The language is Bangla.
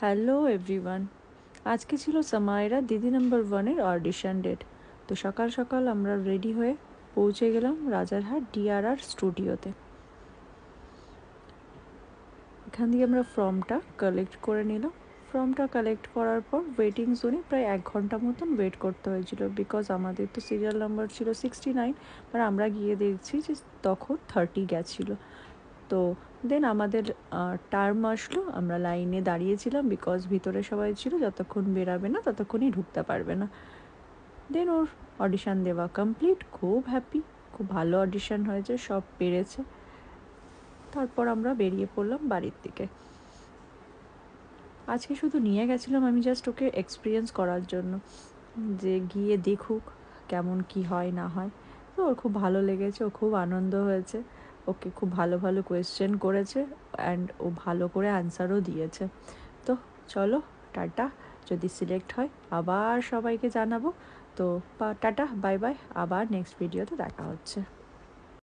Hello everyone. আজকে ছিল সামাইরা দিদি নাম্বার ওয়ানের অডিশন ডেট। তো সকাল সকাল আমরা রেডি হয়ে পৌঁছে গেলাম রাজারহাট ডিআরআর স্টুডিওতে। এখান দিয়ে আমরা ফর্মটা কালেক্ট করে নিলাম। ফর্মটা কালেক্ট করার পর ওয়েটিং জোনে প্রায় 1 ঘন্টা মতন ওয়েট করতে হয়েছিল, বিকজ আমাদের তো সিরিয়াল নাম্বার ছিল 69, আর আমরা গিয়ে দেখছি যে তখন 30 গেছিলো। তো দেন আমাদের টার্ম আসলো, আমরা লাইনে দাঁড়িয়েছিলাম, বিকজ ভিতরে সবাই ছিল, যতক্ষণ বেরাবে না ততক্ষণই ঢুকতে পারবে না। দেন ওর অডিশান দেওয়া কমপ্লিট, খুব হ্যাপি, খুব ভালো অডিশান হয়েছে, সব পেরেছে। তারপর আমরা বেরিয়ে পড়লাম বাড়ির দিকে। আজকে শুধু নিয়ে গেছিলাম আমি জাস্ট ওকে এক্সপিরিয়েন্স করার জন্য, যে গিয়ে দেখুক কেমন কি হয় না হয়। তো ওর খুব ভালো লেগেছে, ও খুব আনন্দ হয়েছে, ওকে খুব ভালো ভালো কোয়েশ্চেন করেছে অ্যান্ড ও ভালো করে অ্যান্সারও দিয়েছে। তো চলো টাটা, যদি সিলেক্ট হয় আবার সবাইকে জানাবো। তো টাটা, বাই বাই, আবার নেক্সট ভিডিওতে দেখা হচ্ছে।